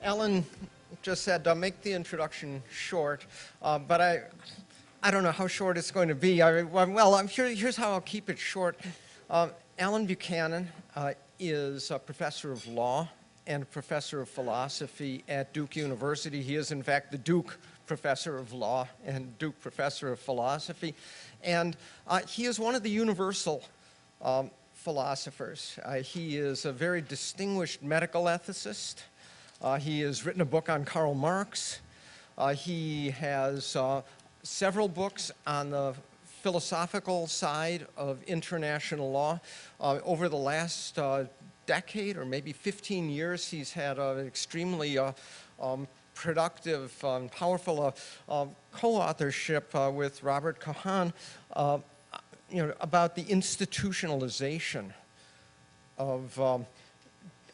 Alan just said, make the introduction short, but I don't know how short it's going to be. Here's how I'll keep it short. Alan Buchanan is a professor of law and a professor of philosophy at Duke University. He is, in fact, the Duke professor of law and Duke professor of philosophy. And he is one of the universal philosophers. He is a very distinguished medical ethicist. He has written a book on Karl Marx. He has several books on the philosophical side of international law. Over the last decade or maybe 15 years, he's had an extremely productive and powerful co-authorship with Robert Cohen about the institutionalization of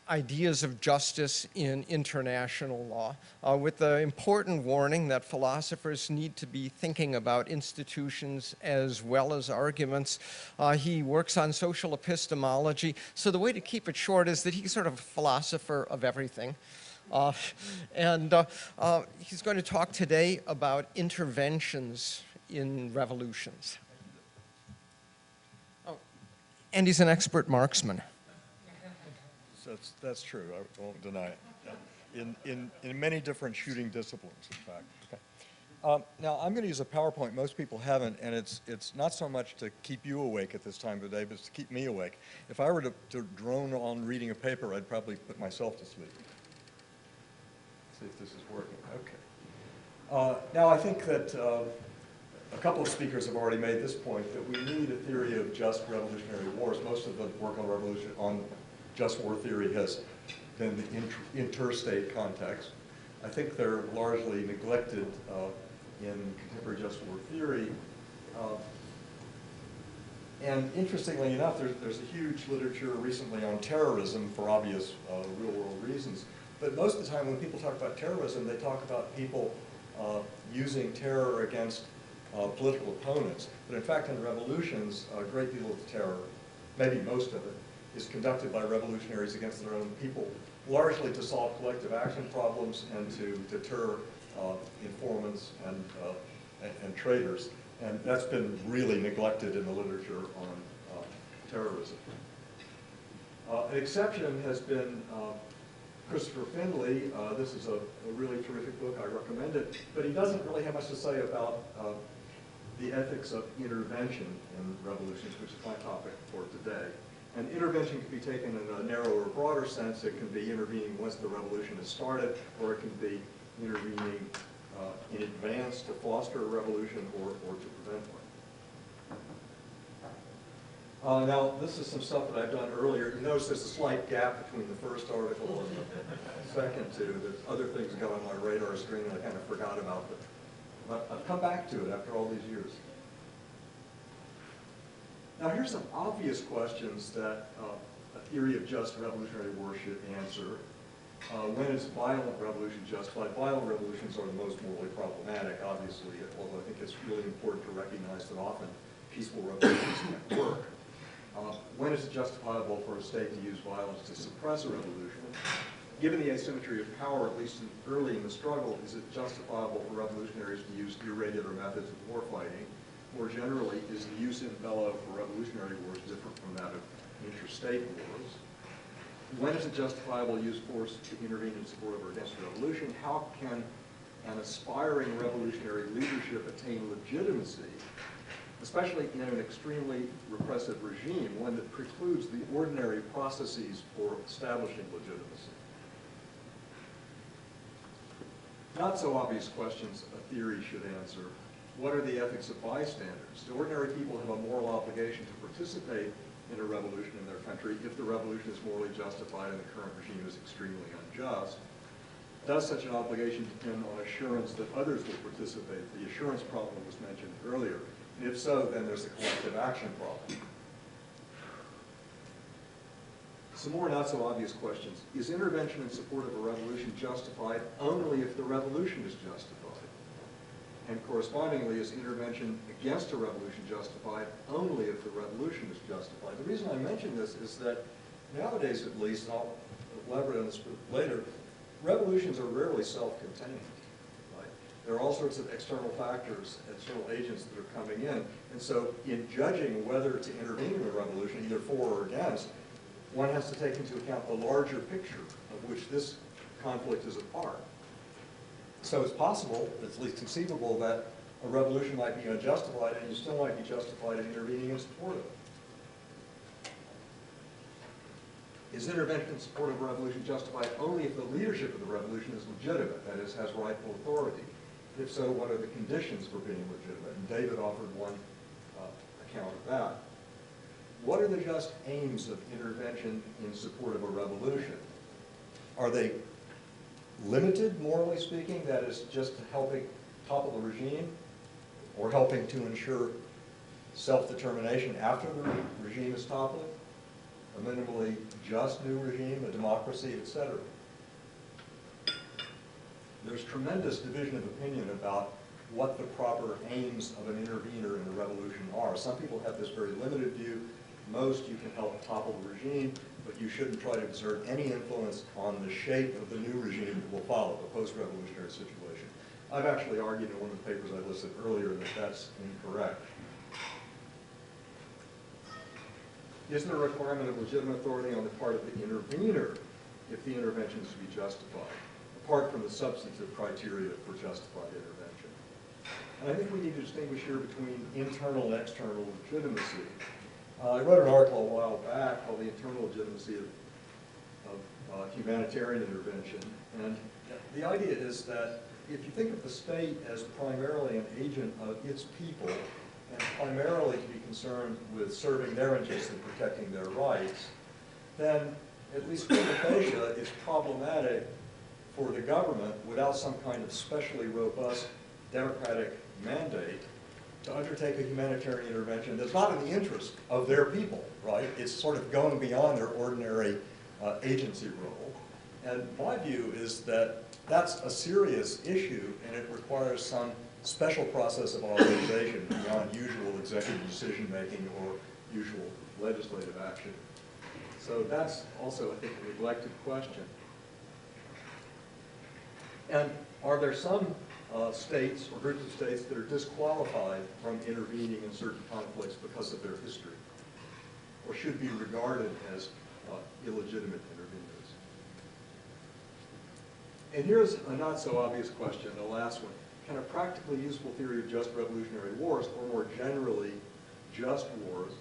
ideas of justice in international law, with the important warning that philosophers need to be thinking about institutions as well as arguments. He works on social epistemology. So the way to keep it short is that he's sort of a philosopher of everything. He's going to talk today about interventions in revolutions. And he's an expert marksman. That's true. I won't deny it. In many different shooting disciplines, in fact. Okay. Now, I'm going to use a PowerPoint. Most people haven't, and it's not so much to keep you awake at this time of the day, but it's to keep me awake. If I were to drone on reading a paper, I'd probably put myself to sleep. Let's see if this is working. Okay. Now, I think that a couple of speakers have already made this point, that we need a theory of just revolutionary wars. Most of the work on just war theory has been the interstate context. I think they're largely neglected in contemporary just war theory. And interestingly enough, there's a huge literature recently on terrorism for obvious real-world reasons. But most of the time when people talk about terrorism, they talk about people using terror against political opponents. But in fact, in revolutions, a great deal of the terror, maybe most of it, is conducted by revolutionaries against their own people, largely to solve collective action problems and to deter informants and traitors. And that's been really neglected in the literature on terrorism. An exception has been Christopher Findlay. This is a really terrific book. I recommend it. But he doesn't really have much to say about the ethics of intervention in revolutions, which is my topic for today. And intervention can be taken in a narrower, broader sense. It can be intervening once the revolution has started, or it can be intervening in advance to foster a revolution or to prevent one. Now, this is some stuff that I've done earlier. You notice there's a slight gap between the first article and the second two. There's other things that got on my radar screen that I kind of forgot about, but I've come back to it after all these years. Now, here's some obvious questions that a theory of just revolutionary war should answer. When is violent revolution justified? Violent revolutions are the most morally problematic, obviously, although I think it's really important to recognize that often peaceful revolutions can work. When is it justifiable for a state to use violence to suppress a revolution? Given the asymmetry of power, at least early in the struggle, is it justifiable for revolutionaries to use irregular methods of war fighting? More generally, is the use in bello for revolutionary wars different from that of interstate wars? When is it justifiable to use force to intervene in support of or against a revolution? How can an aspiring revolutionary leadership attain legitimacy, especially in an extremely repressive regime, one that precludes the ordinary processes for establishing legitimacy? Not so obvious questions a theory should answer. What are the ethics of bystanders? Do ordinary people have a moral obligation to participate in a revolution in their country if the revolution is morally justified and the current regime is extremely unjust? Does such an obligation depend on assurance that others will participate? The assurance problem was mentioned earlier. And if so, then there's the collective action problem. Some more not so obvious questions. Is intervention in support of a revolution justified only if the revolution is justified? And correspondingly, is intervention against a revolution justified only if the revolution is justified? The reason I mention this is that nowadays, at least, and I'll elaborate on this later, revolutions are rarely self-contained, right? There are all sorts of external factors, external agents that are coming in. And so in judging whether to intervene in a revolution, either for or against, one has to take into account the larger picture of which this conflict is a part. So it's possible, it's at least conceivable, that a revolution might be unjustified and you still might be justified in intervening in support of it. Is intervention in support of a revolution justified only if the leadership of the revolution is legitimate, that is, has rightful authority? If so, what are the conditions for being legitimate? And David offered one account of that. What are the just aims of intervention in support of a revolution? Are they limited, morally speaking, that is, just helping topple the regime, or helping to ensure self-determination after the regime is toppled? A minimally just new regime, a democracy, etc. There's tremendous division of opinion about what the proper aims of an intervener in a revolution are. Some people have this very limited view. Most, you can help topple the regime, but you shouldn't try to exert any influence on the shape of the new regime that will follow, the post-revolutionary situation. I've actually argued in one of the papers I listed earlier that that's incorrect. Is there a requirement of legitimate authority on the part of the intervener if the intervention is to be justified, apart from the substantive criteria for justified intervention? And I think we need to distinguish here between internal and external legitimacy. I wrote an article a while back called The Internal Legitimacy of Humanitarian Intervention. And the idea is that if you think of the state as primarily an agent of its people, and primarily to be concerned with serving their interests and protecting their rights, then at least prima facie, it's problematic for the government, without some kind of specially robust democratic mandate, to undertake a humanitarian intervention that's not in the interest of their people, right? It's sort of going beyond their ordinary agency role. And my view is that that's a serious issue, and it requires some special process of authorization beyond usual executive decision-making or usual legislative action. So that's also, I think, a neglected question. And are there some states or groups of states that are disqualified from intervening in certain conflicts because of their history, or should be regarded as illegitimate interveners? And here's a not so obvious question, the last one. Can a practically useful theory of just revolutionary wars, or more generally, just wars,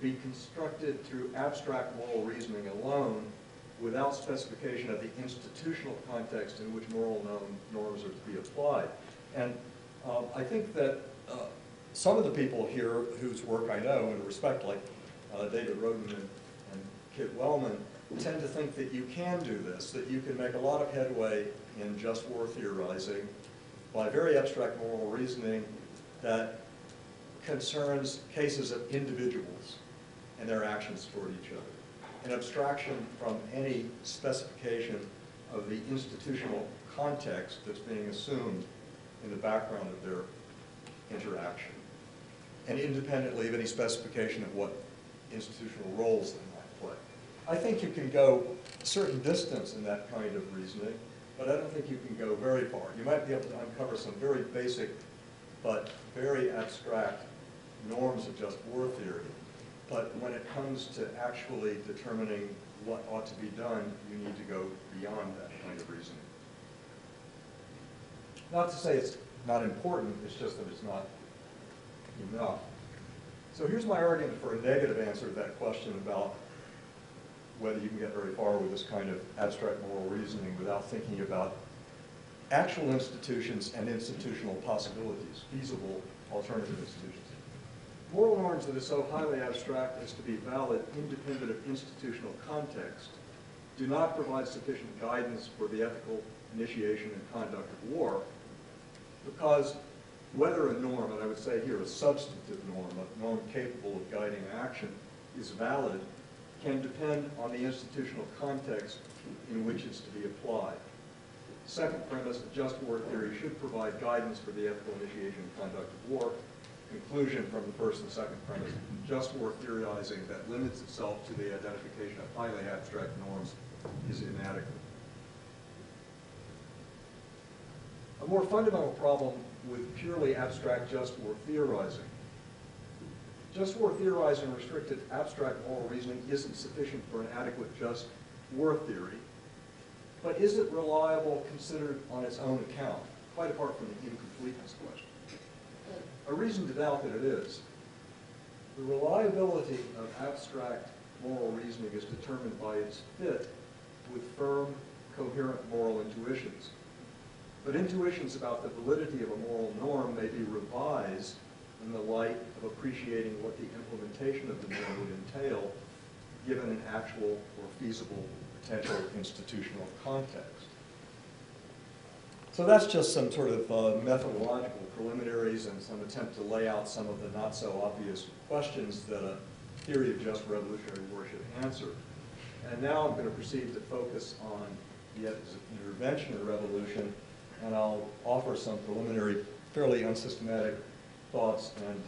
be constructed through abstract moral reasoning alone without specification of the institutional context in which moral norms are to be applied? And I think that some of the people here whose work I know and respect, like David Roden and Kit Wellman, tend to think that you can do this, that you can make a lot of headway in just war theorizing by very abstract moral reasoning that concerns cases of individuals and their actions toward each other, an abstraction from any specification of the institutional context that's being assumed in the background of their interaction, and independently of any specification of what institutional roles they might play. I think you can go a certain distance in that kind of reasoning, but I don't think you can go very far. You might be able to uncover some very basic but very abstract norms of just war theory. But when it comes to actually determining what ought to be done, you need to go beyond that kind of reasoning. Not to say it's not important, it's just that it's not enough. So here's my argument for a negative answer to that question about whether you can get very far with this kind of abstract moral reasoning without thinking about actual institutions and institutional possibilities, feasible alternative institutions. Moral norms that are so highly abstract as to be valid independent of institutional context do not provide sufficient guidance for the ethical initiation and conduct of war, because whether a norm, and I would say here a substantive norm, a norm capable of guiding action, is valid can depend on the institutional context in which it's to be applied. Second premise, that just war theory should provide guidance for the ethical initiation and conduct of war. Conclusion from the first and second premise, just war theorizing that limits itself to the identification of highly abstract norms is inadequate. a more fundamental problem with purely abstract just war theorizing. Just war theorizing restricted abstract moral reasoning isn't sufficient for an adequate just war theory, but is it reliable considered on its own account, quite apart from the incompleteness question? A reason to doubt that it is. The reliability of abstract moral reasoning is determined by its fit with firm, coherent moral intuitions. But intuitions about the validity of a moral norm may be revised in the light of appreciating what the implementation of the norm would entail, given an actual or feasible potential institutional context. So that's just some sort of methodological preliminaries and some attempt to lay out some of the not so obvious questions that a theory of just revolutionary war should answer. And now I'm going to proceed to focus on the ethics of intervention in the revolution, and I'll offer some preliminary, fairly unsystematic thoughts, and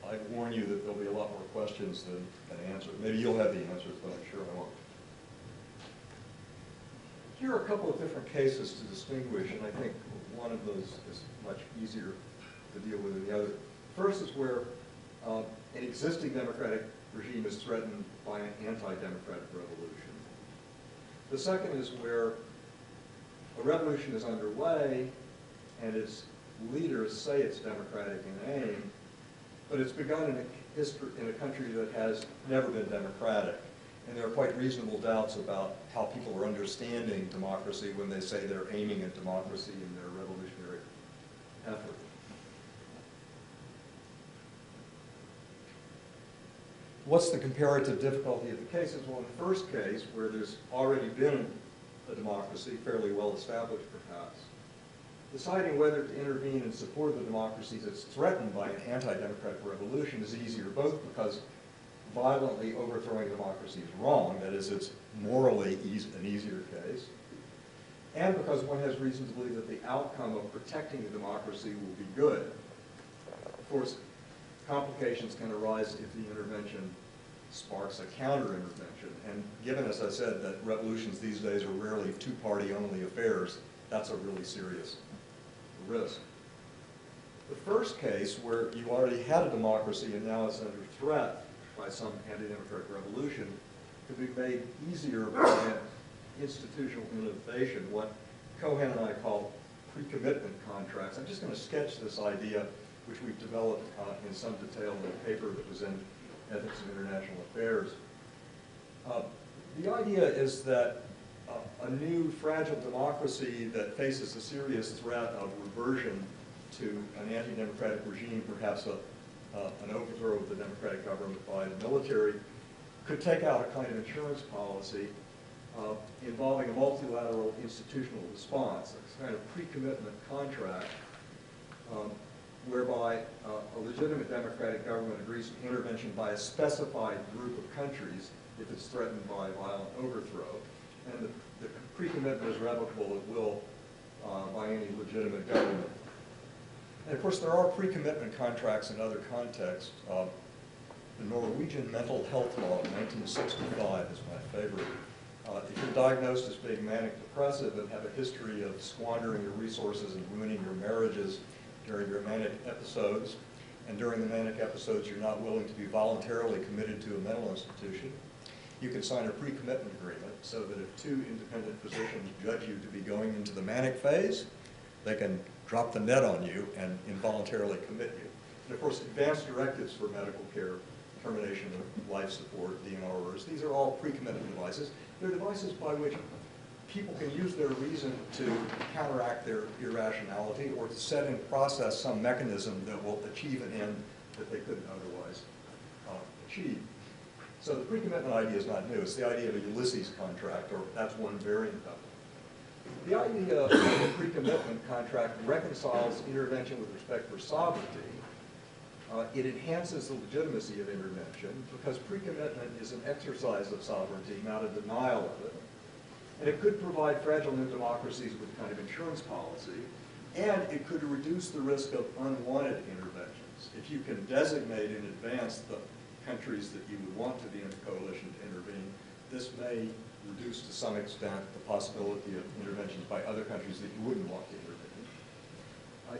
I warn you that there'll be a lot more questions than answers. Maybe you'll have the answers, but I'm sure I won't. Here are a couple of different cases to distinguish, and I think one of those is much easier to deal with than the other. First is where an existing democratic regime is threatened by an anti-democratic revolution. The second is where a revolution is underway and its leaders say it's democratic in aim, but it's begun in a country that has never been democratic. And there are quite reasonable doubts about how people are understanding democracy when they say they're aiming at democracy in their revolutionary effort. What's the comparative difficulty of the cases? Well, in the first case, where there's already been a democracy, fairly well established perhaps, deciding whether to intervene in support of the democracy that's threatened by an anti-democratic revolution is easier, both because violently overthrowing democracy is wrong, that is, it's morally an easier case, and because one has reason to believe that the outcome of protecting the democracy will be good. Of course, complications can arise if the intervention sparks a counter-intervention, and given, as I said, that revolutions these days are rarely two-party only affairs, that's a really serious risk. The first case, where you already had a democracy and now it's under threat by some anti-democratic revolution, could be made easier by institutional innovation, what Cohen and I call pre-commitment contracts. I'm just going to sketch this idea, which we've developed in some detail in a paper that was in Ethics of International Affairs. The idea is that a new fragile democracy that faces a serious threat of reversion to an anti-democratic regime, perhaps an overthrow of the democratic government by the military, could take out a kind of insurance policy involving a multilateral institutional response, a kind of pre-commitment contract whereby a legitimate democratic government agrees to intervention by a specified group of countries if it's threatened by violent overthrow. And the pre-commitment is revocable at will by any legitimate government. And of course, there are pre-commitment contracts in other contexts. The Norwegian mental health law of 1965 is my favorite. If you're diagnosed as being manic depressive and have a history of squandering your resources and ruining your marriages during your manic episodes, and during the manic episodes you're not willing to be voluntarily committed to a mental institution, you can sign a pre-commitment agreement so that if two independent physicians judge you to be going into the manic phase, they can drop the net on you and involuntarily commit you. And of course, advanced directives for medical care, termination of life support, DNR orders, these are all pre-commitment devices. They're devices by which people can use their reason to counteract their irrationality or to set in process some mechanism that will achieve an end that they couldn't otherwise achieve. So the pre-commitment idea is not new. It's the idea of a Ulysses contract, or that's one variant of it. The idea of a pre-commitment contract reconciles intervention with respect for sovereignty. It enhances the legitimacy of intervention because pre-commitment is an exercise of sovereignty, not a denial of it. And it could provide fragile new democracies with a kind of insurance policy, and it could reduce the risk of unwanted interventions. If you can designate in advance the countries that you would want to be in a coalition to intervene, this may reduce to some extent the possibility of interventions by other countries that you wouldn't want to intervene.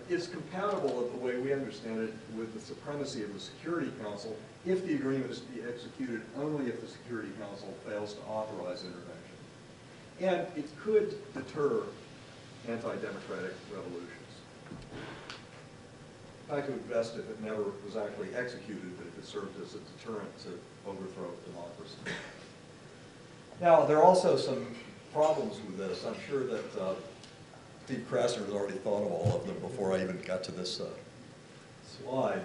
is compatible, the way we understand it, with the supremacy of the Security Council if the agreement is to be executed only if the Security Council fails to authorize intervention. And it could deter anti-democratic revolutions. In fact, it would be best if it never was actually executed, but if it served as a deterrent to overthrow democracy. Now, there are also some problems with this. I'm sure that Steve Krasner has already thought of all of them before I even got to this slide.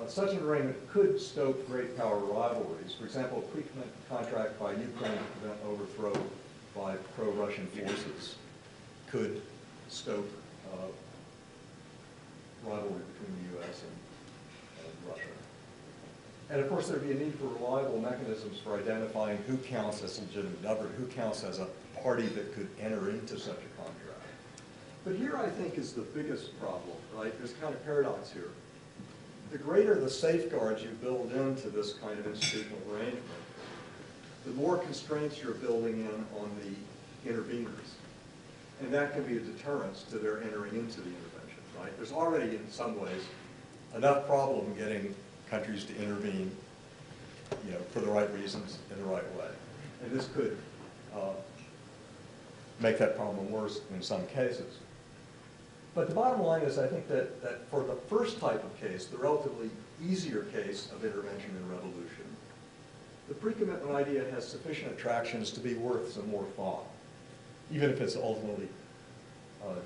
Such an arrangement could stoke great power rivalries. For example, a pre-commitment contract by Ukraine to prevent overthrow by pro-Russian forces could stoke rivalry between the U.S. and Russia. And of course, there'd be a need for reliable mechanisms for identifying who counts as legitimate government, who counts as a party that could enter into such a contract. But here, I think, is the biggest problem, right? There's kind of paradox here. The greater the safeguards you build into this kind of institutional arrangement, the more constraints you're building in on the interveners. And that can be a deterrence to their entering into the intervention, right? There's already, in some ways, enough problem getting countries to intervene, for the right reasons in the right way. And this could make that problem worse in some cases. But the bottom line is, I think that for the first type of case, the relatively easier case of intervention in revolution, the pre-commitment idea has sufficient attractions to be worth some more thought, even if it's ultimately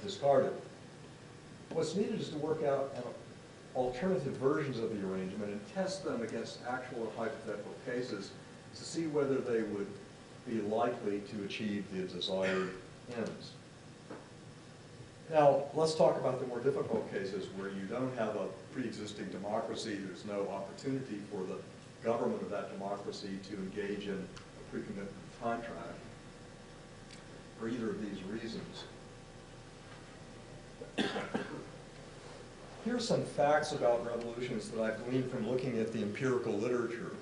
discarded. What's needed is to work out alternative versions of the arrangement and test them against actual or hypothetical cases to see whether they would be likely to achieve the desired ends. Now, let's talk about the more difficult cases where you don't have a pre-existing democracy, there's no opportunity for the government of that democracy to engage in a pre-commitment contract for either of these reasons. Here's some facts about revolutions that I've gleaned from looking at the empirical literature,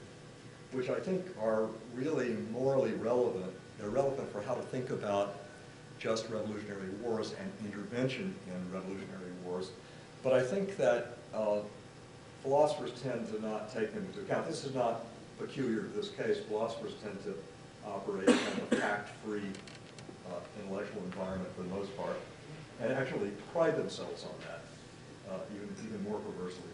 which I think are really morally relevant. They're relevant for how to think about just revolutionary wars and intervention in revolutionary wars. But I think that philosophers tend to not take them into account. This is not peculiar to this case. Philosophers tend to operate in a fact-free intellectual environment for the most part, and actually pride themselves on that, even more perversely.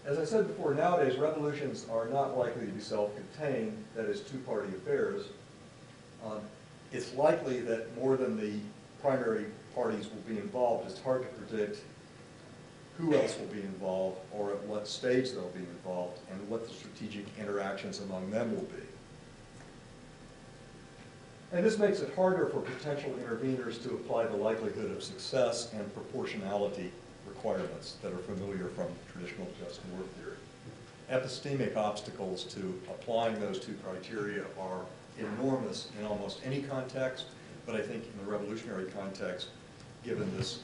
As I said before, nowadays revolutions are not likely to be self-contained, that is, two-party affairs. It's likely that more than the primary parties will be involved. It's hard to predict who else will be involved or at what stage they'll be involved and what the strategic interactions among them will be. And this makes it harder for potential interveners to apply the likelihood of success and proportionality requirements that are familiar from traditional just war theory. Epistemic obstacles to applying those two criteria are enormous in almost any context, but I think in the revolutionary context, given this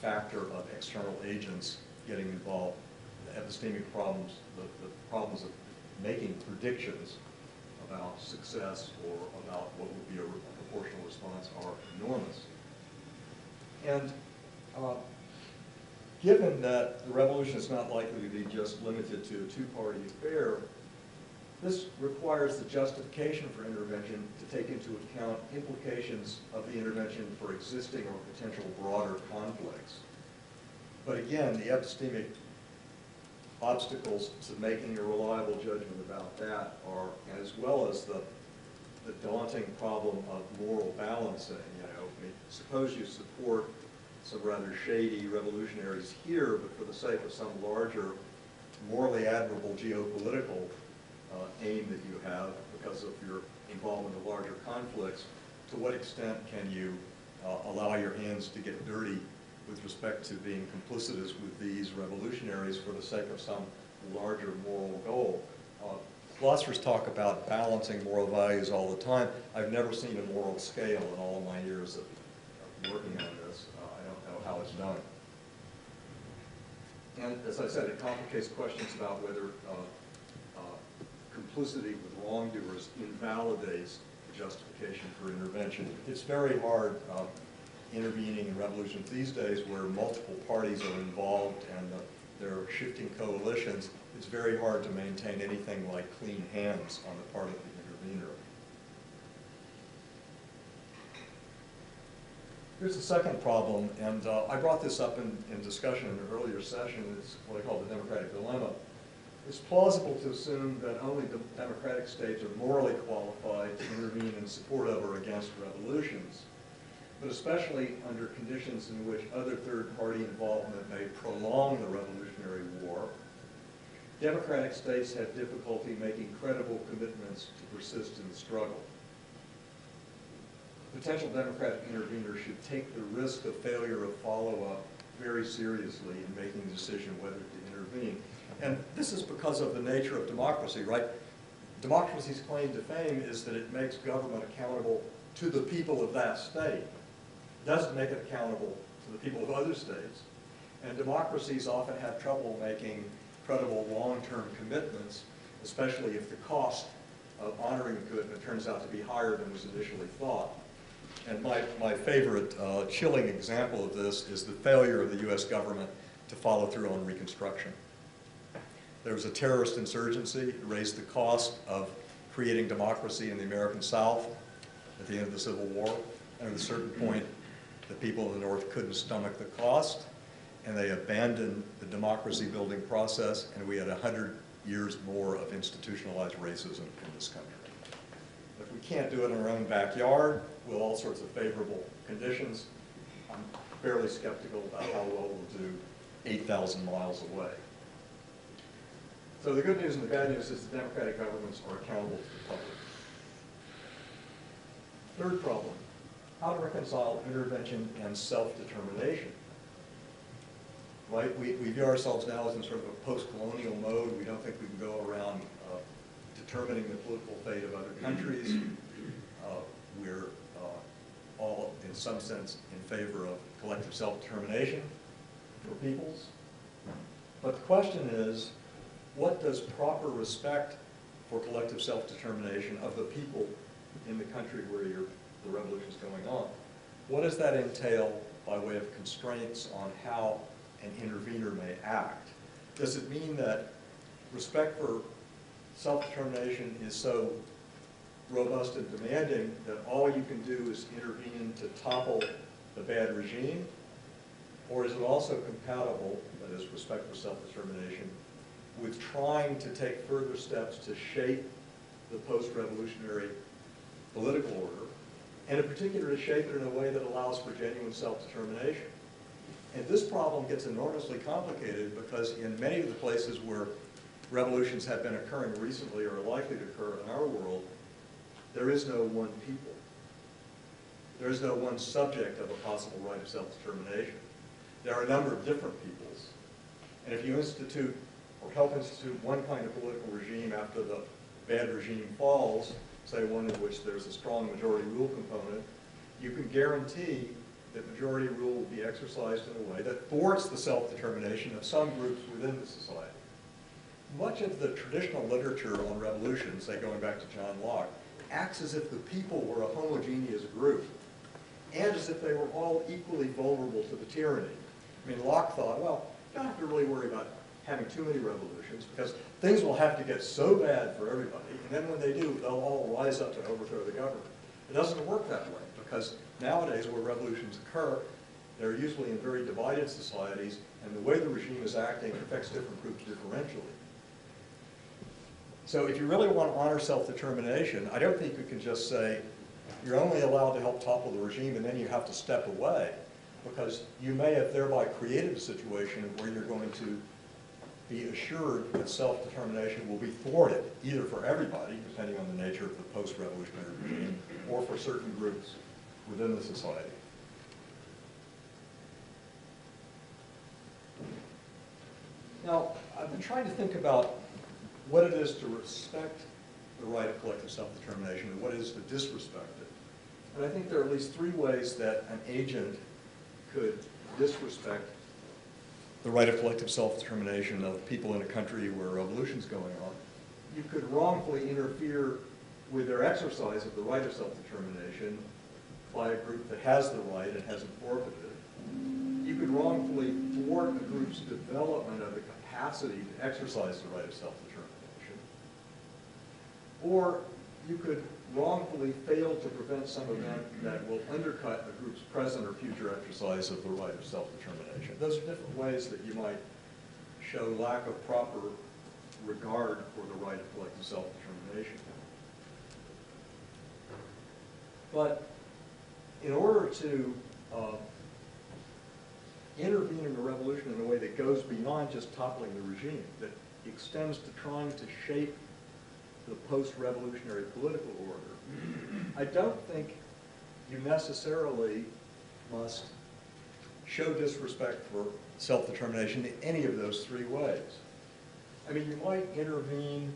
factor of external agents getting involved, the epistemic problems, the problems of making predictions about success or about what would be a proportional response are enormous. And given that the revolution is not likely to be just limited to a two-party affair, this requires the justification for intervention to take into account implications of the intervention for existing or potential broader conflicts. But again, the epistemic obstacles to making a reliable judgment about that are, as well as the daunting problem of moral balancing. I mean, suppose you support some rather shady revolutionaries here, but for the sake of some larger, morally admirable geopolitical aim that you have because of your involvement in larger conflicts, to what extent can you allow your hands to get dirty with respect to being complicitous with these revolutionaries for the sake of some larger moral goal? Philosophers talk about balancing moral values all the time. I've never seen a moral scale in all of my years of working on this. I don't know how it's done. And as I said, it complicates questions about whether complicity with wrongdoers invalidates the justification for intervention. It's very hard intervening in revolutions these days where multiple parties are involved and there are shifting coalitions, it's very hard to maintain anything like clean hands on the part of the intervener. Here's the second problem, and I brought this up in discussion in an earlier session. It's what I call the democratic dilemma. It's plausible to assume that only the democratic states are morally qualified to intervene in support of or against revolutions, but especially under conditions in which other third-party involvement may prolong the Revolutionary War, democratic states have difficulty making credible commitments to persist in the struggle. Potential democratic interveners should take the risk of failure of follow-up very seriously in making the decision whether to intervene. And this is because of the nature of democracy, right? Democracy's claim to fame is that it makes government accountable to the people of that state. It doesn't make it accountable to the people of other states. And democracies often have trouble making credible long-term commitments, especially if the cost of honoring the commitment turns out to be higher than was initially thought. And my favorite chilling example of this is the failure of the US government to follow through on Reconstruction. There was a terrorist insurgency. It raised the cost of creating democracy in the American South at the end of the Civil War. And at a certain point, the people of the North couldn't stomach the cost, and they abandoned the democracy building process, and we had 100 years more of institutionalized racism in this country. If we can't do it in our own backyard with all sorts of favorable conditions, I'm fairly skeptical about how well we'll do 8,000 miles away. So the good news and the bad news is that democratic governments are accountable to the public. Third problem, how to reconcile intervention and self-determination. Right? We view ourselves now as in sort of a post-colonial mode. We don't think we can go around determining the political fate of other countries. We're all, in some sense, in favor of collective self-determination for peoples. But the question is, what does proper respect for collective self-determination of the people in the country where the revolution is going on, what does that entail by way of constraints on how an intervener may act? Does it mean that respect for self-determination is so robust and demanding that all you can do is intervene to topple the bad regime? Or is it also compatible, that is, respect for self-determination, with trying to take further steps to shape the post-revolutionary political order, and in particular to shape it in a way that allows for genuine self-determination? And this problem gets enormously complicated because in many of the places where revolutions have been occurring recently or are likely to occur in our world, there is no one people. There is no one subject of a possible right of self-determination. There are a number of different peoples. And if you institute or help institute one kind of political regime after the bad regime falls, say one in which there's a strong majority rule component, you can guarantee that majority rule will be exercised in a way that thwarts the self-determination of some groups within the society. Much of the traditional literature on revolutions, say going back to John Locke, acts as if the people were a homogeneous group and as if they were all equally vulnerable to the tyranny. I mean, Locke thought, well, you don't have to really worry about having too many revolutions because things will have to get so bad for everybody, and then when they do, they'll all rise up to overthrow the government. It doesn't work that way because nowadays where revolutions occur, they're usually in very divided societies, and the way the regime is acting affects different groups differentially. So if you really want to honor self-determination, I don't think you can just say, you're only allowed to help topple the regime and then you have to step away, because you may have thereby created a situation where you're going to be assured that self-determination will be thwarted, either for everybody, depending on the nature of the post-revolutionary regime, or for certain groups within the society. Now, I've been trying to think about what it is to respect the right of collective self-determination and what it is to disrespect it. And I think there are at least three ways that an agent could disrespect the right of collective self-determination of people in a country where a revolution is going on. You could wrongfully interfere with their exercise of the right of self-determination by a group that has the right and hasn't forfeited it. You could wrongfully thwart a group's development of the capacity to exercise the right of self-determination. Or you could wrongfully fail to prevent some event that will undercut a group's present or future exercise of the right of self-determination. Those are different ways that you might show lack of proper regard for the right of collective self-determination. But in order to intervene in the revolution in a way that goes beyond just toppling the regime, that extends to trying to shape the post-revolutionary political order, I don't think you necessarily must show disrespect for self-determination in any of those three ways. I mean, you might intervene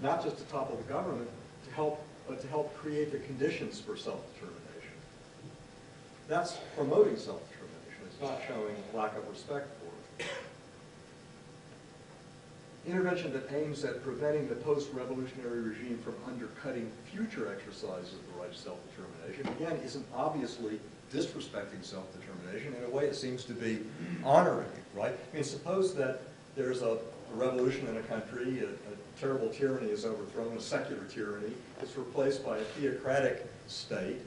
not just to topple the government, but to help create the conditions for self-determination. That's promoting self-determination. It's not showing lack of respect for it. Intervention that aims at preventing the post-revolutionary regime from undercutting future exercise of the right of self-determination, again, isn't obviously disrespecting self-determination. In a way, it seems to be honoring it, right? I mean, suppose that there's a revolution in a country, a terrible tyranny is overthrown, a secular tyranny. It's replaced by a theocratic state,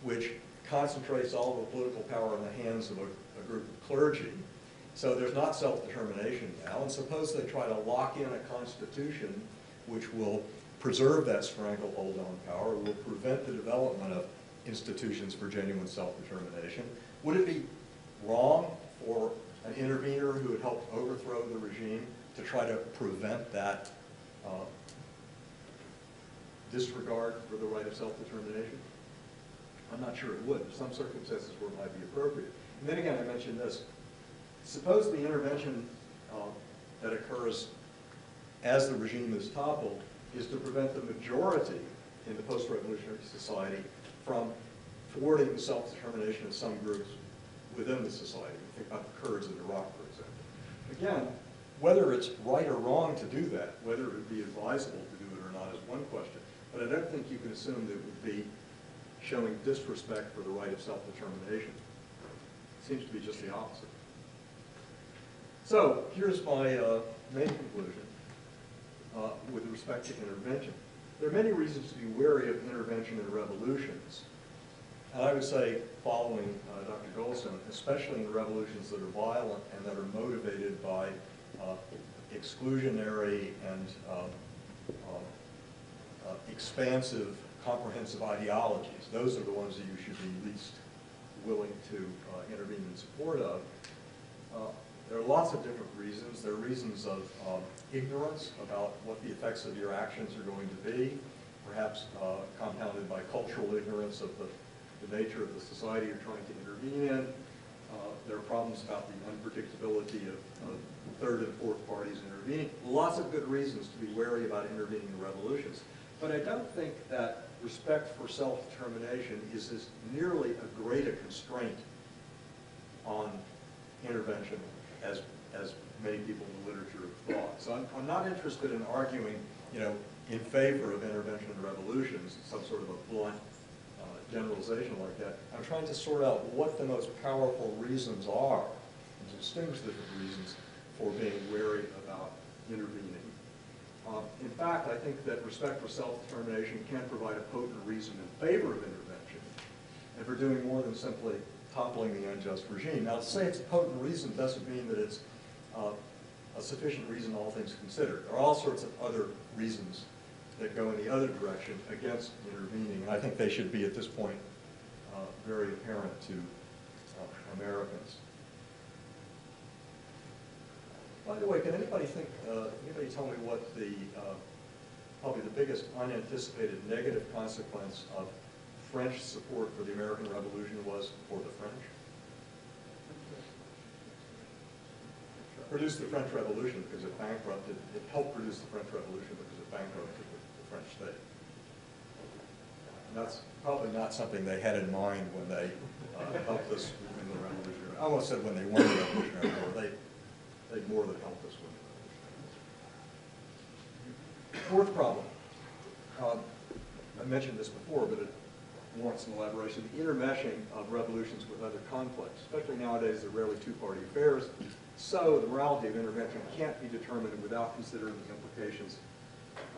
which concentrates all of the political power in the hands of a group of clergy. So there's not self-determination now, and suppose they try to lock in a constitution which will preserve that stranglehold on power, will prevent the development of institutions for genuine self-determination. Would it be wrong for an intervener who had helped overthrow the regime to try to prevent that disregard for the right of self-determination? I'm not sure it would. In some circumstances where it might be appropriate. And then again, I mentioned this. Suppose the intervention that occurs as the regime is toppled is to prevent the majority in the post-revolutionary society from thwarting the self-determination of some groups within the society. Think about the Kurds in Iraq, for example. Again, whether it's right or wrong to do that, whether it would be advisable to do it or not is one question. But I don't think you can assume that it would be showing disrespect for the right of self-determination. It seems to be just the opposite. So here's my main conclusion with respect to intervention. There are many reasons to be wary of intervention in revolutions. And I would say, following Dr. Goldstone, especially in revolutions that are violent and that are motivated by exclusionary and expansive, comprehensive ideologies. Those are the ones that you should be least willing to intervene in support of. There are lots of different reasons. There are reasons of ignorance about what the effects of your actions are going to be, perhaps compounded by cultural ignorance of the nature of the society you're trying to intervene in. There are problems about the unpredictability of third and fourth parties intervening. Lots of good reasons to be wary about intervening in revolutions. But I don't think that respect for self-determination is as nearly a great a constraint on intervention as many people in the literature have thought. So I'm not interested in arguing, in favor of intervention in revolutions, some sort of a blunt generalization like that. I'm trying to sort out what the most powerful reasons are, and to distinguish the different reasons for being wary about intervening. In fact, I think that respect for self-determination can provide a potent reason in favor of intervention, and for doing more than simply toppling the unjust regime. Now, to say it's a potent reason doesn't mean that it's a sufficient reason, all things considered. There are all sorts of other reasons that go in the other direction against intervening, and I think they should be, at this point, very apparent to Americans. By the way, can anybody tell me what probably the biggest unanticipated negative consequence of French support for the American Revolution was for the French? Produced the French Revolution because it bankrupted, it helped produce the French Revolution because it bankrupted the French state. And that's probably not something they had in mind when they helped us win the Revolutionary. I almost said when they won the Revolutionary War. They more than helped us win the Revolutionary War. Fourth problem. I mentioned this before, but warrants an elaboration, the intermeshing of revolutions with other conflicts. Especially nowadays, they're rarely two-party affairs, so the morality of intervention can't be determined without considering the implications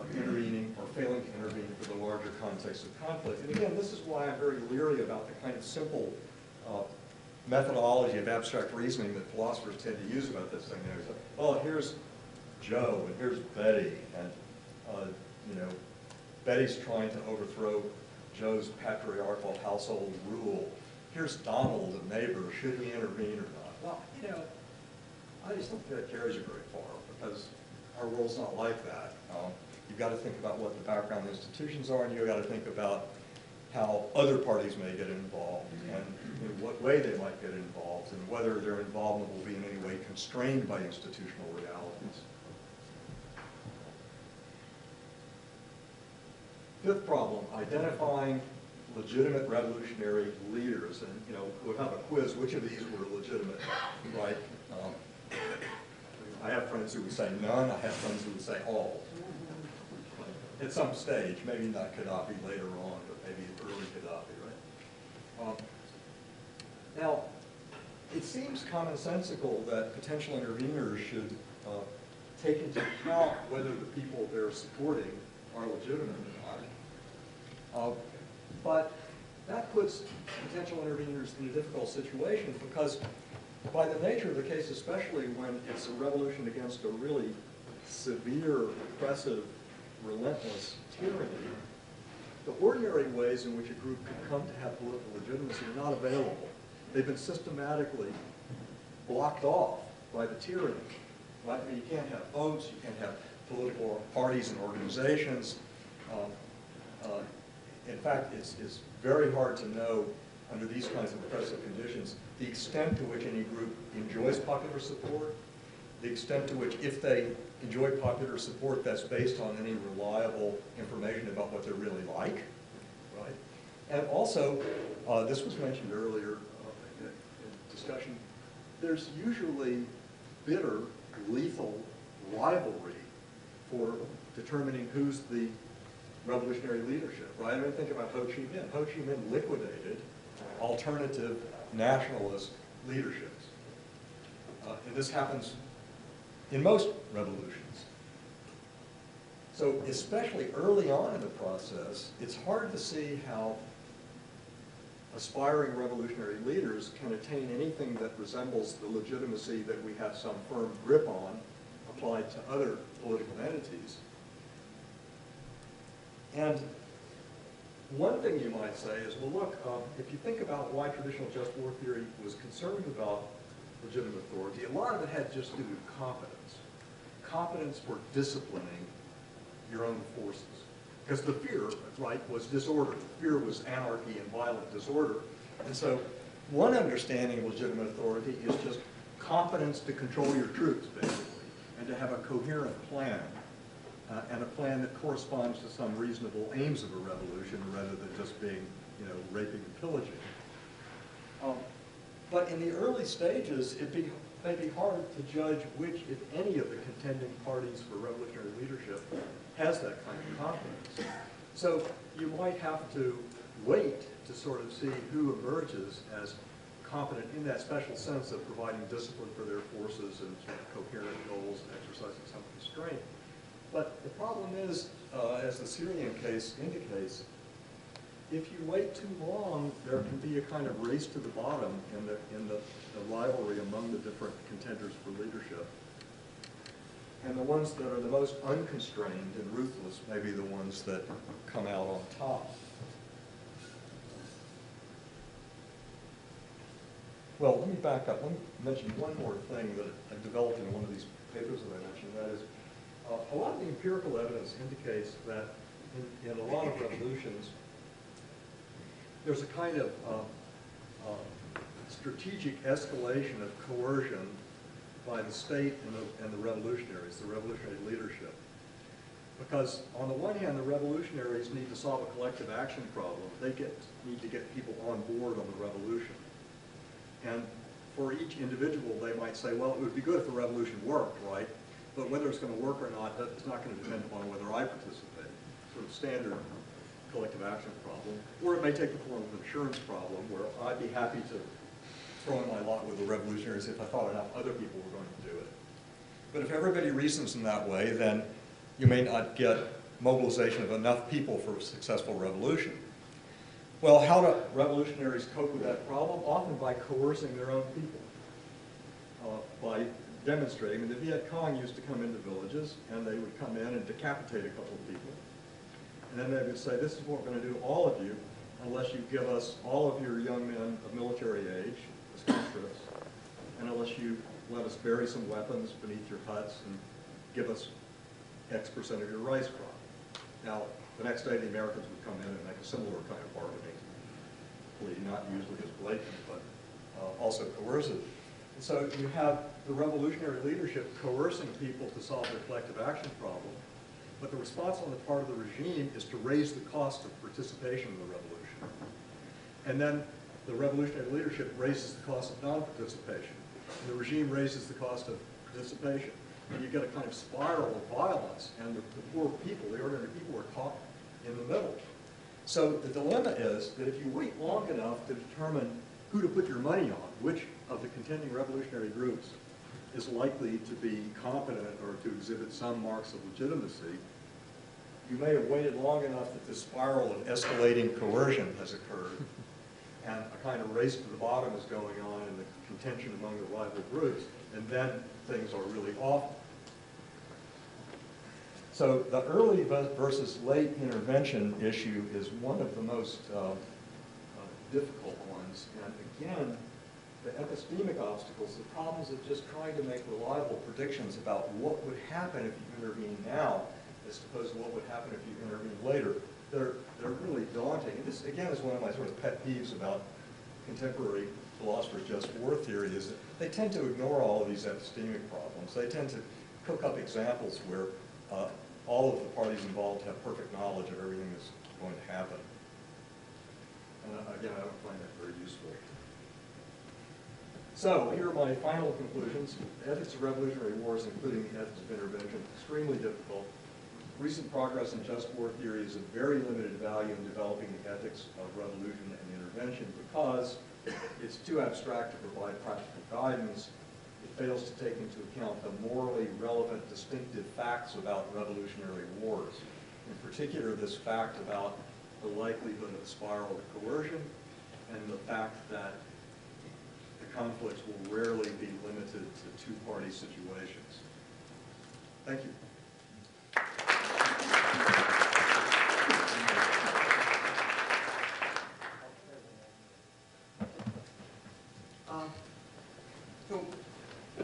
of intervening or failing to intervene for the larger context of conflict. And again, this is why I'm very leery about the kind of simple methodology of abstract reasoning that philosophers tend to use about this thing. They say, well, here's Joe, and here's Betty, and Betty's trying to overthrow Joe's patriarchal household rule. Here's Donald, the neighbor. Should we intervene or not? Well, I just don't think that carries you very far, because our world's not like that. You've got to think about what the background institutions are, and you've got to think about how other parties may get involved, and in what way they might get involved, and whether their involvement will be in any way constrained by institutional realities. Fifth problem, identifying legitimate revolutionary leaders. And, we'll have a quiz, which of these were legitimate, right? I have friends who would say none, I have friends who would say all. At some stage, maybe not Gaddafi later on, but maybe early Gaddafi, right? Now, it seems commonsensical that potential interveners should take into account whether the people they're supporting are legitimate or not. But that puts potential interveners in a difficult situation, because by the nature of the case, especially when it's a revolution against a really severe, oppressive, relentless tyranny, the ordinary ways in which a group can come to have political legitimacy are not available. They've been systematically blocked off by the tyranny. Right? I mean, you can't have votes, you can't have political parties and organizations. In fact, it's very hard to know, under these kinds of oppressive conditions, the extent to which any group enjoys popular support, the extent to which, if they enjoy popular support, that's based on any reliable information about what they're really like, right? And also, this was mentioned earlier in discussion, there's usually bitter, lethal rivalry for determining who's the revolutionary leadership, right? I mean, think about Ho Chi Minh. Ho Chi Minh liquidated alternative nationalist leaderships. And this happens in most revolutions. So especially early on in the process, it's hard to see how aspiring revolutionary leaders can attain anything that resembles the legitimacy that we have some firm grip on applied to other political entities. And one thing you might say is, well, look, if you think about why traditional just war theory was concerned about legitimate authority, a lot of it had just to do with competence. Competence for disciplining your own forces. Because the fear, right, was disorder. The fear was anarchy and violent disorder. And so one understanding of legitimate authority is just competence to control your troops, basically, and to have a coherent plan. And a plan that corresponds to some reasonable aims of a revolution rather than just being, raping and pillaging. But in the early stages, it may be hard to judge which, if any, of the contending parties for revolutionary leadership has that kind of competence. So you might have to wait to sort of see who emerges as competent in that special sense of providing discipline for their forces and sort of coherent goals and exercising some constraint. But the problem is, as the Syrian case indicates, if you wait too long, there can be a kind of race to the bottom in the rivalry among the different contenders for leadership. And the ones that are the most unconstrained and ruthless may be the ones that come out on top. Well, let me back up. Let me mention one more thing that I developed in one of these papers that I mentioned. That is, a lot of the empirical evidence indicates that in a lot of revolutions, there's a kind of strategic escalation of coercion by the state and the revolutionaries, the revolutionary leadership. Because on the one hand, the revolutionaries need to solve a collective action problem. They need to get people on board on the revolution. And for each individual, they might say, well, it would be good if the revolution worked, right? But whether it's going to work or not, it's not going to depend upon whether I participate. Sort of standard collective action problem, or it may take the form of an insurance problem, where I'd be happy to throw in my lot with the revolutionaries if I thought enough other people were going to do it. But if everybody reasons in that way, then you may not get mobilization of enough people for a successful revolution. Well, how do revolutionaries cope with that problem? Often by coercing their own people, by demonstrating. And the Viet Cong used to come into villages, and they would come in and decapitate a couple of people. And then they would say, this is what we're going to do to all of you, unless you give us all of your young men of military age as conscripts, and unless you let us bury some weapons beneath your huts and give us X percent of your rice crop. Now, the next day the Americans would come in and make a similar kind of bargaining plea, not usually as blatant, but also coercive. And so you have the revolutionary leadership coercing people to solve their collective action problem, but the response on the part of the regime is to raise the cost of participation in the revolution. And then the revolutionary leadership raises the cost of non-participation. And the regime raises the cost of participation. And you get a kind of spiral of violence, and the poor people, the ordinary people, are caught in the middle. So the dilemma is that if you wait long enough to determine who to put your money on, which of the contending revolutionary groups is likely to be competent or to exhibit some marks of legitimacy, you may have waited long enough that this spiral of escalating coercion has occurred, and a kind of race to the bottom is going on in the contention among the rival groups, and then things are really awful. So the early versus late intervention issue is one of the most difficult ones. And again, the epistemic obstacles, the problems of just trying to make reliable predictions about what would happen if you intervene now, as opposed to what would happen if you intervene later, they're really daunting. And this, again, is one of my sort of pet peeves about contemporary philosophers' just war theory, is that they tend to ignore all of these epistemic problems. They tend to cook up examples where all of the parties involved have perfect knowledge of everything that's going to happen. And again, I don't find that very useful. So here are my final conclusions. Ethics of revolutionary wars, including the ethics of intervention, extremely difficult. Recent progress in just war theory is of very limited value in developing the ethics of revolution and intervention because it's too abstract to provide practical guidance. It fails to take into account the morally relevant distinctive facts about revolutionary wars. In particular, this fact about the likelihood of a spiral of coercion and the fact that the conflicts will rarely be limited to two-party situations. Thank you.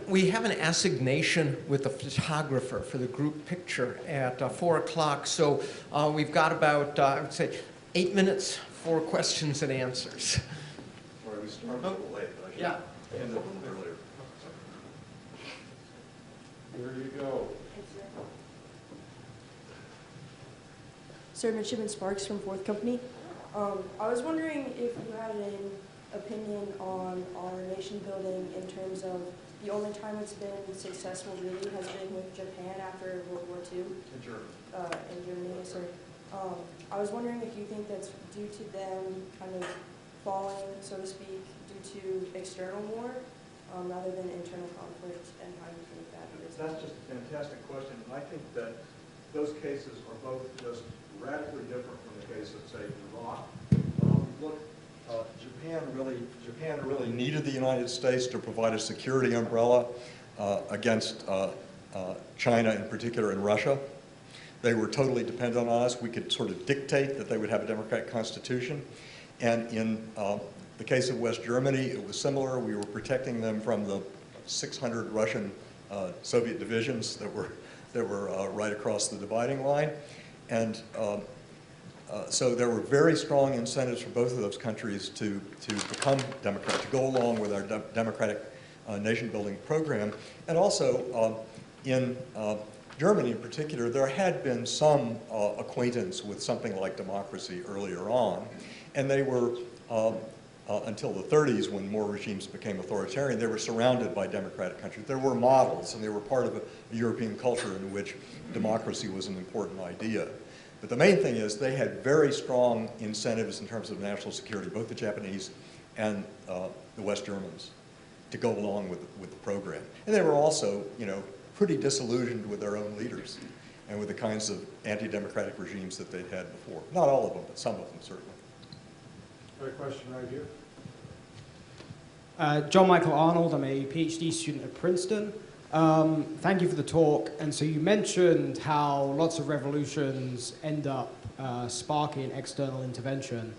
We have an assignation with the photographer for the group picture at 4 o'clock, so we've got about, I would say, 8 minutes for questions and answers. Sorry, we started a little late, but I should end it a little earlier. There you go. Sir, Midshipman Sparks from 4th Company. I was wondering if you had an opinion on our nation building in terms of the only time it's been successful really has been with Japan after World War II. In Germany. In Germany, yes, sir. I was wondering if you think that's due to them kind of falling, so to speak, due to external war rather than internal conflict, and how you think that is. That's just a fantastic question. And I think that those cases are both just radically different from the case of, say, Iraq. Look, Japan really needed the United States to provide a security umbrella against China in particular and Russia. They were totally dependent on us. We could sort of dictate that they would have a democratic constitution. And in the case of West Germany, it was similar. We were protecting them from the 600 Russian Soviet divisions that were right across the dividing line. And so there were very strong incentives for both of those countries to become democratic, to go along with our democratic nation-building program. And also in Germany in particular, there had been some acquaintance with something like democracy earlier on. And they were, until the 30s when more regimes became authoritarian, they were surrounded by democratic countries. There were models, and they were part of a European culture in which democracy was an important idea. But the main thing is they had very strong incentives in terms of national security, both the Japanese and the West Germans, to go along with the program. And they were also, you know, pretty disillusioned with their own leaders and with the kinds of anti-democratic regimes that they'd had before. Not all of them, but some of them certainly. Got a question right here. John Michael Arnold, I'm a PhD student at Princeton. Thank you for the talk. And so you mentioned how lots of revolutions end up sparking external intervention.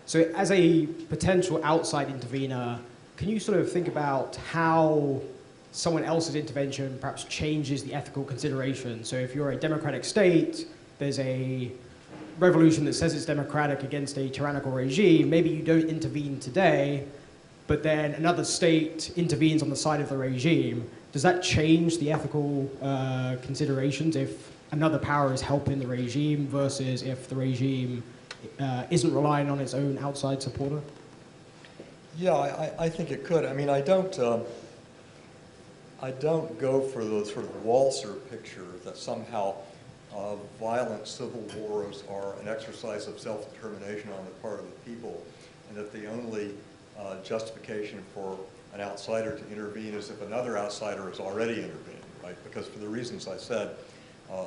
So as a potential outside intervener, can you sort of think about how someone else's intervention perhaps changes the ethical consideration? So if you're a democratic state, there's a revolution that says it's democratic against a tyrannical regime, maybe you don't intervene today, but then another state intervenes on the side of the regime. Does that change the ethical considerations if another power is helping the regime versus if the regime isn't relying on its own outside supporter? Yeah, I think it could. I mean, I don't go for the sort of waltzer picture that somehow violent civil wars are an exercise of self-determination on the part of the people, and that the only justification for an outsider to intervene is if another outsider has already intervened, right? Because for the reasons I said,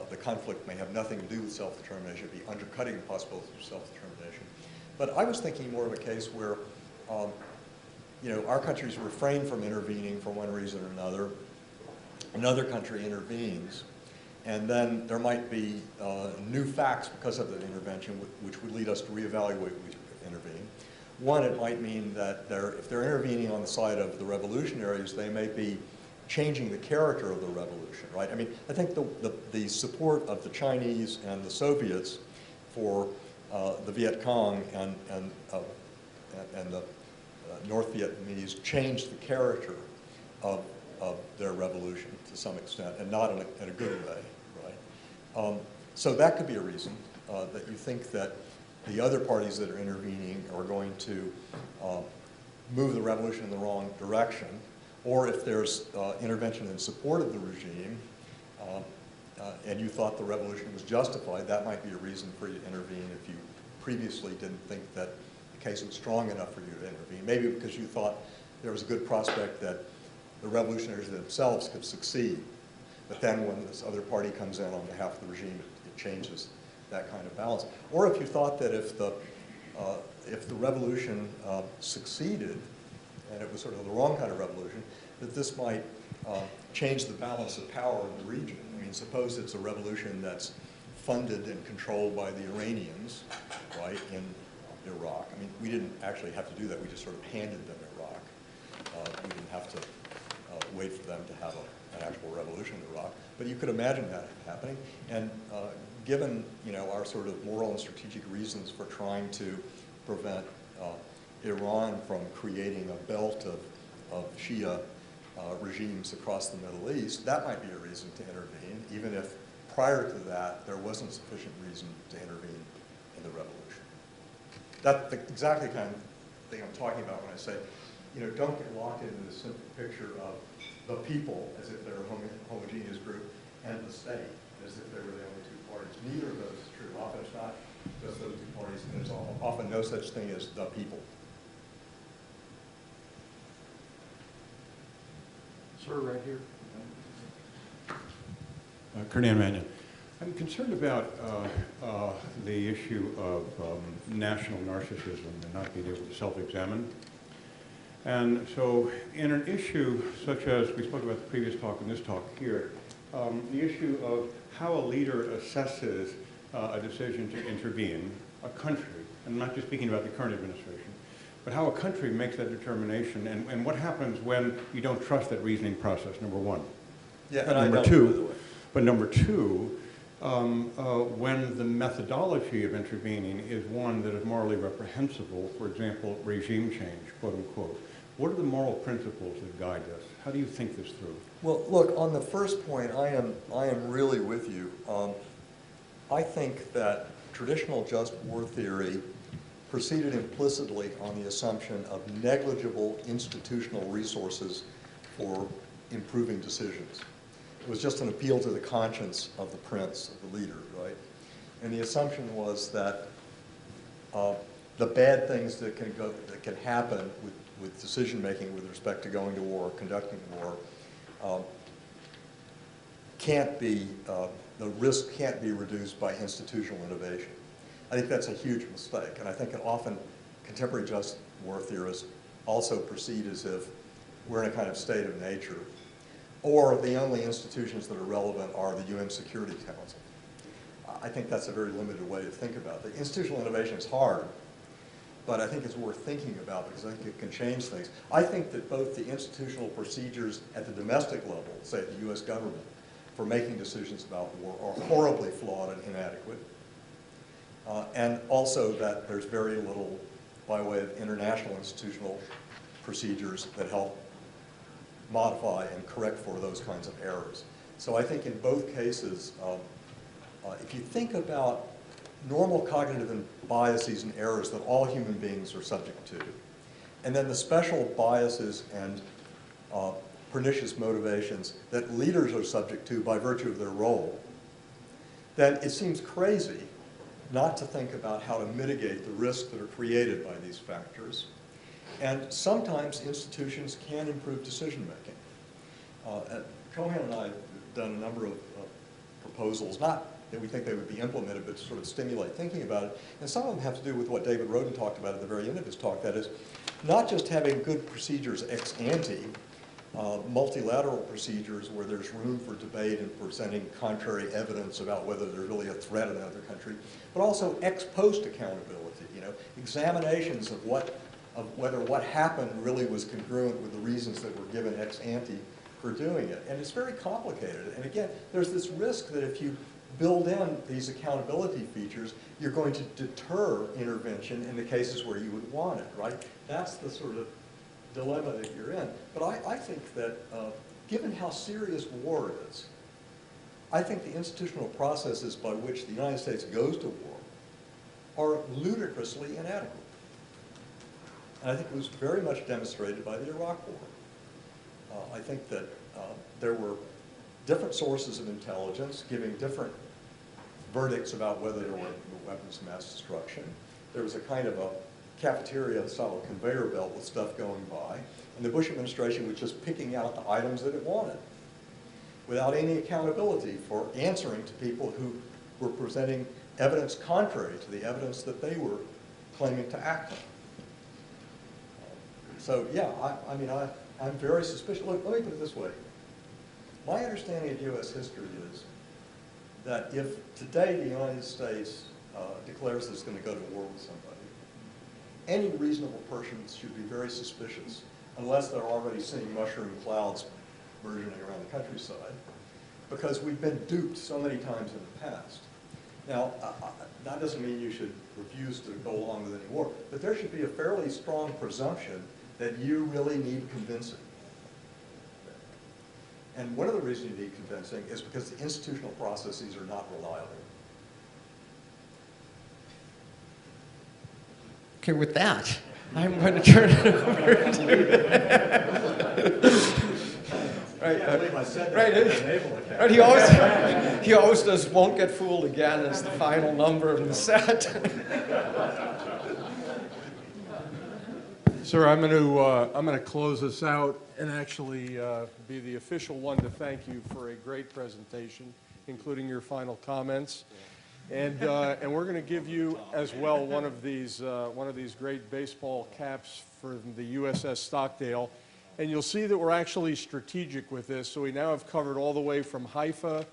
the conflict may have nothing to do with self-determination, it'd be undercutting the possibility of self-determination. But I was thinking more of a case where, you know, our countries refrain from intervening for one reason or another country intervenes, and then there might be new facts because of that intervention which would lead us to reevaluate we intervene. One, it might mean that if they're intervening on the side of the revolutionaries, they may be changing the character of the revolution, right? I mean, I think the support of the Chinese and the Soviets for the Viet Cong and the North Vietnamese changed the character of their revolution to some extent, and not in a good way, right? So that could be a reason that you think that the other parties that are intervening are going to move the revolution in the wrong direction, or if there's intervention in support of the regime, and you thought the revolution was justified, that might be a reason for you to intervene if you previously didn't think that the case was strong enough for you to intervene. Maybe because you thought there was a good prospect that the revolutionaries themselves could succeed. But then when this other party comes in on behalf of the regime, it changes that kind of balance. Or if you thought that if the revolution succeeded, and it was sort of the wrong kind of revolution, that this might change the balance of power in the region. I mean, suppose it's a revolution that's funded and controlled by the Iranians, right, in Iraq. I mean, we didn't actually have to do that. We just sort of handed them Iraq. We didn't have to wait for them to have an actual revolution in Iraq. But you could imagine that happening. And given, you know, our sort of moral and strategic reasons for trying to prevent Iran from creating a belt of Shia regimes across the Middle East, that might be a reason to intervene, even if prior to that there wasn't sufficient reason to intervene in the revolution. That's exactly the kind of thing I'm talking about when I say, you know, don't get locked into the simple picture of the people as if they're a homogeneous group and the state as if they were the only two parties. Neither of those is true. Often it's not just those two parties, and there's often no such thing as the people. Sir, right here. Kernan Mannion. I'm concerned about the issue of national narcissism and not being able to self-examine. And so in an issue such as we spoke about the previous talk and this talk here, the issue of how a leader assesses a decision to intervene, a country, and I'm not just speaking about the current administration, but how a country makes that determination and what happens when you don't trust that reasoning process, number one. Yeah, and number I don't, two, by the way. But number two, when the methodology of intervening is one that is morally reprehensible, for example, regime change, quote unquote, what are the moral principles that guide us? How do you think this through? Well, look, on the first point, I am really with you. I think that traditional just war theory proceeded implicitly on the assumption of negligible institutional resources for improving decisions. It was just an appeal to the conscience of the prince, of the leader, right? And the assumption was that the bad things that can happen with decision making with respect to going to war, conducting war, the risk can't be reduced by institutional innovation. I think that's a huge mistake, and I think often contemporary just war theorists also proceed as if we're in a kind of state of nature, or the only institutions that are relevant are the UN Security Council. I think that's a very limited way to think about it. Institutional innovation is hard, but I think it's worth thinking about because I think it can change things. I think that both the institutional procedures at the domestic level, say at the US government, for making decisions about war are horribly flawed and inadequate. And also that there's very little by way of international institutional procedures that help modify and correct for those kinds of errors. So I think in both cases, if you think about normal cognitive biases and errors that all human beings are subject to, and then the special biases and pernicious motivations that leaders are subject to by virtue of their role, then it seems crazy not to think about how to mitigate the risks that are created by these factors. And sometimes institutions can improve decision making. Cohen and I have done a number of proposals, not that we think they would be implemented, but to sort of stimulate thinking about it. And some of them have to do with what David Roden talked about at the very end of his talk, that is, not just having good procedures ex ante, multilateral procedures where there's room for debate and presenting contrary evidence about whether there's really a threat in another country, but also ex post accountability, examinations of whether what happened really was congruent with the reasons that were given ex ante for doing it. And it's very complicated. And again, there's this risk that if you build in these accountability features, you're going to deter intervention in the cases where you would want it, right? That's the sort of dilemma that you're in. But I think that given how serious war is, I think the institutional processes by which the United States goes to war are ludicrously inadequate. And I think it was very much demonstrated by the Iraq War. I think that there were different sources of intelligence giving different verdicts about whether there were weapons of mass destruction. There was a kind of a cafeteria-style conveyor belt with stuff going by, and the Bush administration was just picking out the items that it wanted without any accountability for answering to people who were presenting evidence contrary to the evidence that they were claiming to act on. So yeah, I'm very suspicious. Look, let me put it this way. My understanding of U.S. history is that if today the United States declares it's going to go to war with somebody, any reasonable person should be very suspicious unless they're already seeing mushroom clouds burgeoning around the countryside, because we've been duped so many times in the past. Now, that doesn't mean you should refuse to go along with any war, but there should be a fairly strong presumption that you really need convincing. And one of the reasons you need convincing is because the institutional processes are not reliable. Okay, with that, I'm going to turn it over to he always does "Won't Get Fooled Again" as the final number in the set. Sir, I'm going to close this out and actually be the official one to thank you for a great presentation, including your final comments. And we're going to give you as well one of these great baseball caps from the USS Stockdale. And you'll see that we're actually strategic with this. So we now have covered all the way from Haifa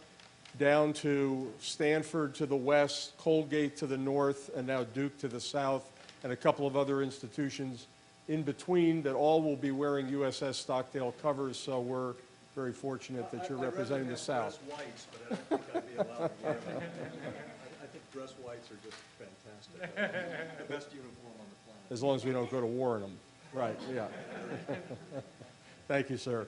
down to Stanford to the west, Colgate to the north, and now Duke to the south, and a couple of other institutions in between that all will be wearing USS Stockdale covers. So we're very fortunate that you're representing the South. Dress whites, but I don't think I'd be allowed to wear them. I think dress whites are just fantastic. The best uniform on the planet. As long as we don't go to war in them. Right, yeah. Thank you, sir.